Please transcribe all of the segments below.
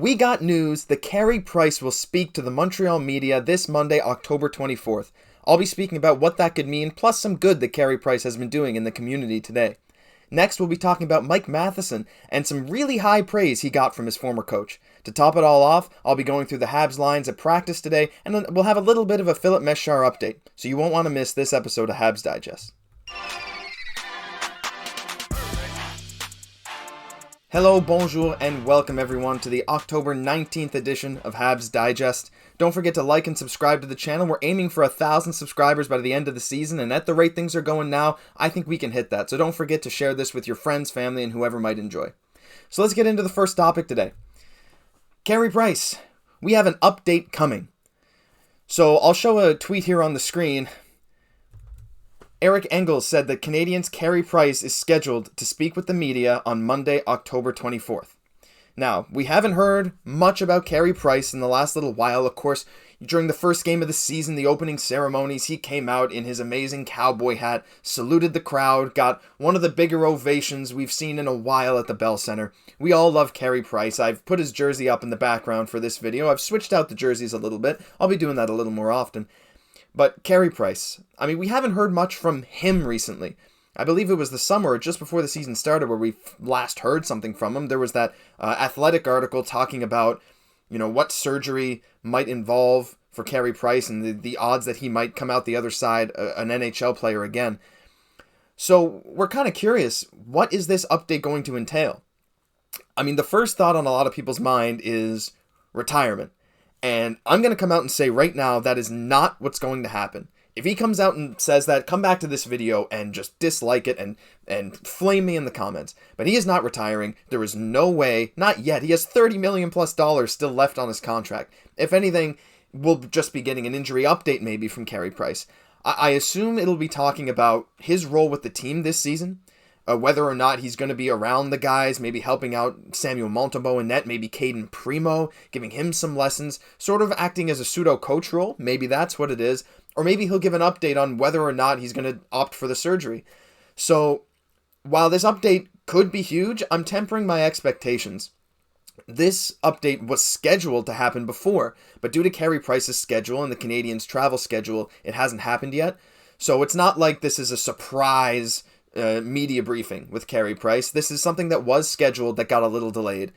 We got news that Carey Price will speak to the Montreal media this Monday, October 24th. I'll be speaking about what that could mean, plus some good that Carey Price has been doing in the community today. Next, we'll be talking about Mike Matheson and some really high praise he got from his former coach. To top it all off, I'll be going through the Habs lines at practice today, and then we'll have a little bit of a Filip Mesar update, so you won't want to miss this episode of Habs Digest. Hello, bonjour, and welcome everyone to the October 19th edition of Habs Digest. Don't forget to like and subscribe to the channel. We're aiming for 1,000 subscribers by the end of the season, and at the rate things are going now, I think we can hit that. So don't forget to share this with your friends, family, and whoever might enjoy. So let's get into the first topic today. Carey Price. We have an update coming. So I'll show a tweet here on the screen. Eric Engels said that Canadiens' Carey Price is scheduled to speak with the media on Monday, October 24th. Now, we haven't heard much about Carey Price in the last little while. Of course, during the first game of the season, the opening ceremonies, he came out in his amazing cowboy hat, saluted the crowd, got one of the bigger ovations we've seen in a while at the Bell Center. We all love Carey Price. I've put his jersey up in the background for this video. I've switched out the jerseys a little bit. I'll be doing that a little more often. But Carey Price, we haven't heard much from him recently. I believe it was the summer, or just before the season started, where we last heard something from him. There was that Athletic article talking about, what surgery might involve for Carey Price and the odds that he might come out the other side an NHL player again. So we're kind of curious, what is this update going to entail? The first thought on a lot of people's mind is retirement. And I'm going to come out and say right now that is not what's going to happen. If he comes out and says that, come back to this video and just dislike it and flame me in the comments. But he is not retiring. There is no way, not yet. He has $30 million plus still left on his contract. If anything, we'll just be getting an injury update maybe from Carey Price. I assume it'll be talking about his role with the team this season. Whether or not he's going to be around the guys, maybe helping out Samuel Montembeault in net, maybe Caden Primo, giving him some lessons, sort of acting as a pseudo-coach role. Maybe that's what it is. Or maybe he'll give an update on whether or not he's going to opt for the surgery. So, while this update could be huge, I'm tempering my expectations. This update was scheduled to happen before, but due to Carey Price's schedule and the Canadiens' travel schedule, it hasn't happened yet. So it's not like this is a surprise media briefing with Carey Price. This is something that was scheduled that got a little delayed.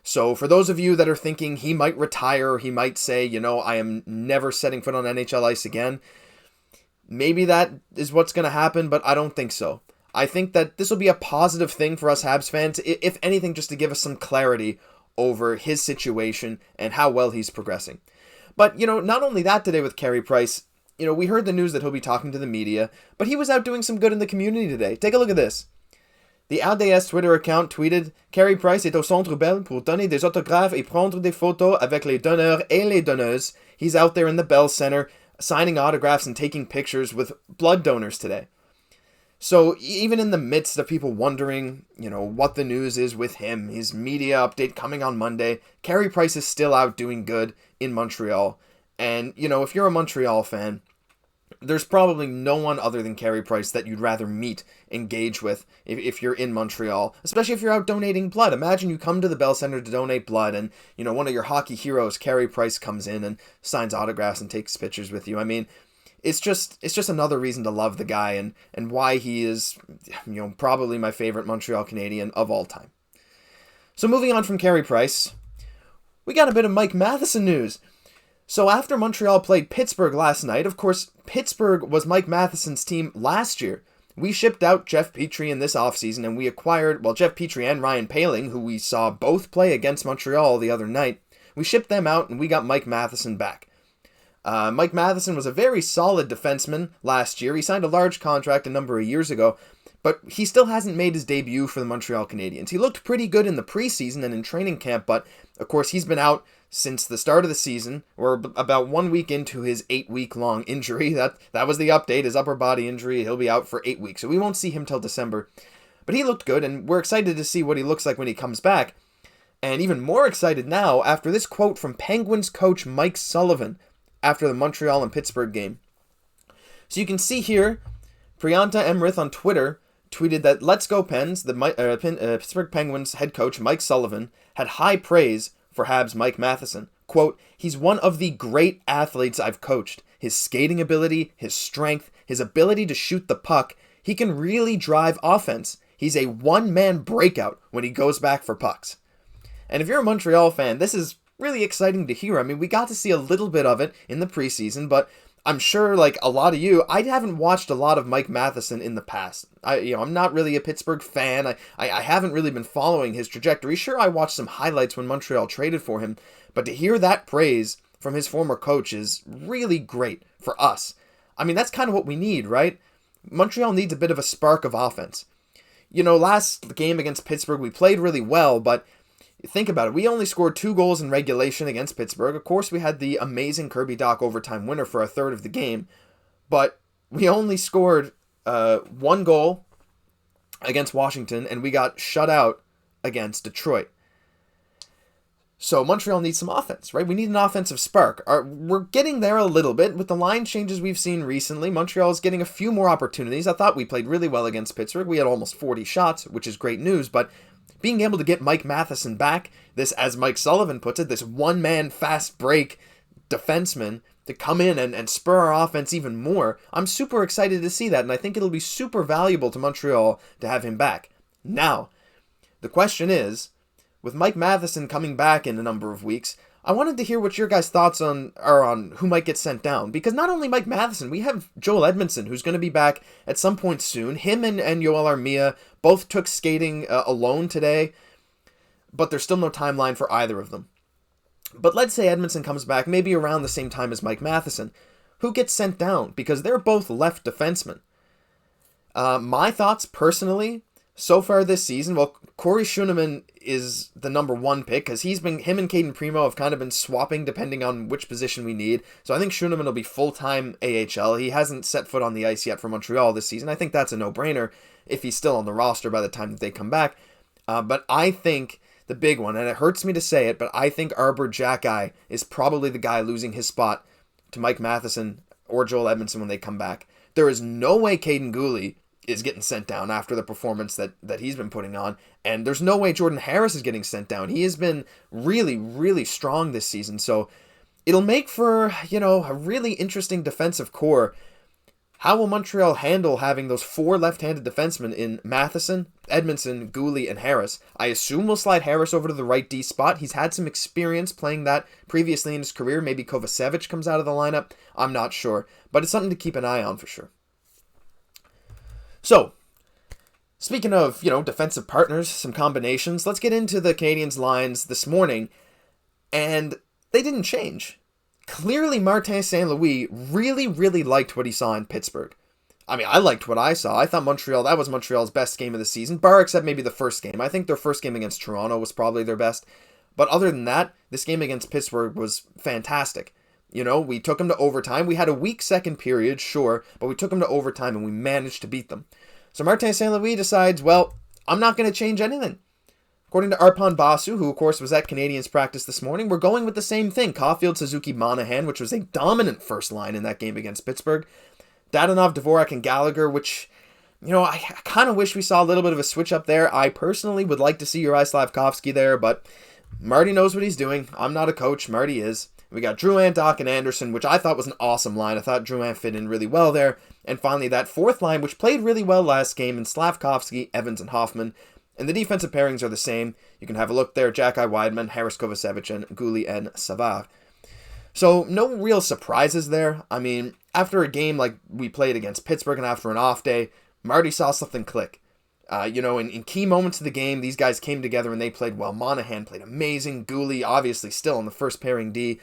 So for those of you that are thinking he might retire, or he might say, I am never setting foot on NHL ice again, maybe that is what's going to happen, but I don't think so. I think that this will be a positive thing for us Habs fans, if anything, just to give us some clarity over his situation and how well he's progressing. But, not only that today with Carey Price, we heard the news that he'll be talking to the media, but he was out doing some good in the community today. Take a look at this. The RDS Twitter account tweeted, Carey Price est au Centre Bell pour donner des autographes et prendre des photos avec les donneurs et les donneuses. He's out there in the Bell Center signing autographs and taking pictures with blood donors today. So even in the midst of people wondering, what the news is with him, his media update coming on Monday, Carey Price is still out doing good in Montreal. And, if you're a Montreal fan, there's probably no one other than Carey Price that you'd rather meet, engage with, if you're in Montreal, especially if you're out donating blood. Imagine you come to the Bell Center to donate blood and, one of your hockey heroes, Carey Price, comes in and signs autographs and takes pictures with you. It's just another reason to love the guy and why he is, probably my favorite Montreal Canadien of all time. So moving on from Carey Price, we got a bit of Mike Matheson news. So after Montreal played Pittsburgh last night, of course, Pittsburgh was Mike Matheson's team last year. We shipped out Jeff Petrie in this offseason, and we acquired, Jeff Petrie and Ryan Poehling, who we saw both play against Montreal the other night. We shipped them out, and we got Mike Matheson back. Mike Matheson was a very solid defenseman last year. He signed a large contract a number of years ago, but he still hasn't made his debut for the Montreal Canadiens. He looked pretty good in the preseason and in training camp, but of course he's been out since the start of the season, or about 1 week into his 8-week-long injury. That was the update, his upper body injury. He'll be out for 8 weeks, so we won't see him till December. But he looked good, and we're excited to see what he looks like when he comes back. And even more excited now after this quote from Penguins coach Mike Sullivan after the Montreal and Pittsburgh game. So you can see here, Priyanka Emrith on Twitter tweeted that Let's Go Pens, the Pittsburgh Penguins head coach Mike Sullivan, had high praise for Habs Mike Matheson. Quote, "He's one of the great athletes I've coached. His skating ability, his strength, his ability to shoot the puck, he can really drive offense. He's a one-man breakout when he goes back for pucks." And if you're a Montreal fan, this is really exciting to hear. I mean, we got to see a little bit of it in the preseason, but I'm sure, like a lot of you, I haven't watched a lot of Mike Matheson in the past. I'm not really a Pittsburgh fan. I haven't really been following his trajectory. Sure, I watched some highlights when Montreal traded for him, but to hear that praise from his former coach is really great for us. I mean, that's kind of what we need, right? Montreal needs a bit of a spark of offense. Last game against Pittsburgh, we played really well, but think about it. We only scored 2 goals in regulation against Pittsburgh. Of course, we had the amazing Kirby Dach overtime winner for a third of the game, but we only scored 1 goal against Washington, and we got shut out against Detroit. So Montreal needs some offense, right? We need an offensive spark. We're getting there a little bit with the line changes we've seen recently. Montreal is getting a few more opportunities. I thought we played really well against Pittsburgh. We had almost 40 shots, which is great news, but being able to get Mike Matheson back, this, as Mike Sullivan puts it, this one-man fast break defenseman to come in and spur our offense even more, I'm super excited to see that, and I think it'll be super valuable to Montreal to have him back. Now, the question is, with Mike Matheson coming back in a number of weeks, I wanted to hear what your guys' thoughts are on who might get sent down. Because not only Mike Matheson, we have Joel Edmondson, who's going to be back at some point soon. Him and Yoel Armia both took skating alone today, but there's still no timeline for either of them. But let's say Edmondson comes back maybe around the same time as Mike Matheson. Who gets sent down? Because they're both left defensemen. My thoughts, personally, so far this season, well, Corey Schueneman is the number 1 pick because him and Caden Primo have kind of been swapping depending on which position we need. So I think Schueneman will be full-time AHL. He hasn't set foot on the ice yet for Montreal this season. I think that's a no-brainer if he's still on the roster by the time that they come back. But I think the big one, and it hurts me to say it, but I think Arbor Jackeye is probably the guy losing his spot to Mike Matheson or Joel Edmondson when they come back. There is no way Caden Gooley is getting sent down after the performance that he's been putting on. And there's no way Jordan Harris is getting sent down. He has been really, really strong this season. So it'll make for, a really interesting defensive core. How will Montreal handle having those 4 left-handed defensemen in Matheson, Edmondson, Gooley, and Harris? I assume we'll slide Harris over to the right D spot. He's had some experience playing that previously in his career. Maybe Kovacevic comes out of the lineup. I'm not sure. But it's something to keep an eye on for sure. So, speaking of, defensive partners, some combinations, let's get into the Canadiens' lines this morning, and they didn't change. Clearly, Martin St. Louis really, really liked what he saw in Pittsburgh. I mean, I liked what I saw. I thought that was Montreal's best game of the season, bar except maybe the first game. I think their first game against Toronto was probably their best. But other than that, this game against Pittsburgh was fantastic. We took them to overtime. We had a weak second period, sure, but we took them to overtime and we managed to beat them. So Martin St. Louis decides, well, I'm not going to change anything. According to Arpon Basu, who of course was at Canadiens practice this morning, we're going with the same thing. Caulfield, Suzuki, Monahan, which was a dominant first line in that game against Pittsburgh. Dadonov, Dvorak, and Gallagher, which, I kind of wish we saw a little bit of a switch up there. I personally would like to see Uri Slafkovsky there, but Marty knows what he's doing. I'm not a coach. Marty is. We got Drouin, Dach, and Anderson, which I thought was an awesome line. I thought Drouin fit in really well there. And finally, that 4th line, which played really well last game, in Slafkovsky, Evans, and Hoffman. And the defensive pairings are the same. You can have a look there. Jackeye, Weidman, Harris, Kovacevic, and Gooley and Savard. So no real surprises there. I mean, after a game like we played against Pittsburgh and after an off day, Marty saw something click. In key moments of the game, these guys came together and they played well. Monahan played amazing. Gooley, obviously, still on the first pairing D.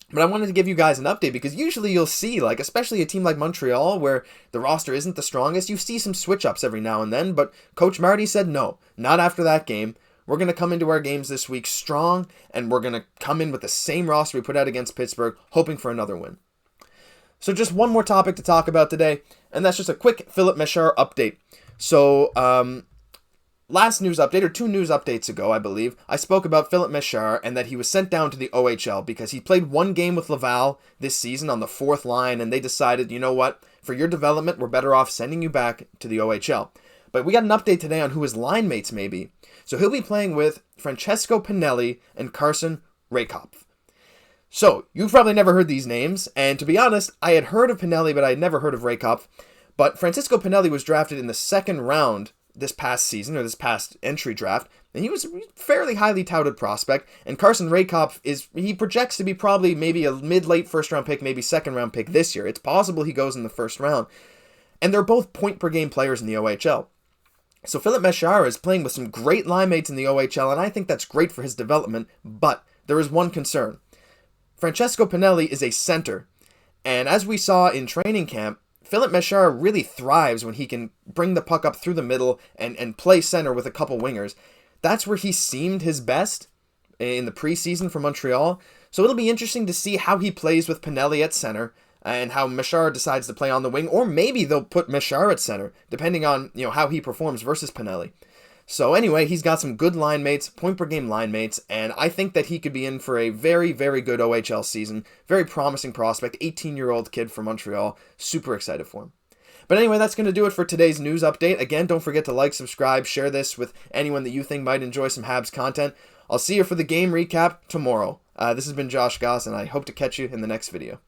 But I wanted to give you guys an update because usually you'll see, especially a team like Montreal where the roster isn't the strongest, you see some switch-ups every now and then, but Coach Marty said no, not after that game. We're going to come into our games this week strong, and we're going to come in with the same roster we put out against Pittsburgh, hoping for another win. So just one more topic to talk about today, and that's just a quick Filip Mesar update. So, last news update, or 2 news updates ago, I believe, I spoke about Filip Mesar and that he was sent down to the OHL because he played 1 game with Laval this season on the 4th line, and they decided, you know what, for your development, we're better off sending you back to the OHL. But we got an update today on who his line mates may be. So he'll be playing with Francesco Pinelli and Carson Rehkopf. So, you've probably never heard these names, and to be honest, I had heard of Pinelli, but I had never heard of Rehkopf. But Francesco Pinelli was drafted in the second round this past season, or this past entry draft, and he was a fairly highly touted prospect. And Carson Rehkopf he projects to be probably maybe a mid-late first-round pick, maybe second-round pick this year. It's possible he goes in the first round. And they're both point-per-game players in the OHL. So Filip Mesar is playing with some great line mates in the OHL, and I think that's great for his development, but there is one concern. Francesco Pinelli is a center, and as we saw in training camp, Filip Mesar really thrives when he can bring the puck up through the middle and play center with a couple wingers. That's where he seemed his best in the preseason for Montreal, so it'll be interesting to see how he plays with Pinelli at center, and how Mesar decides to play on the wing, or maybe they'll put Mesar at center, depending on how he performs versus Pinelli. So anyway, he's got some good line mates, point-per-game line mates, and I think that he could be in for a very, very good OHL season. Very promising prospect, 18-year-old kid from Montreal. Super excited for him. But anyway, that's going to do it for today's news update. Again, don't forget to like, subscribe, share this with anyone that you think might enjoy some Habs content. I'll see you for the game recap tomorrow. This has been Josh Gosse, and I hope to catch you in the next video.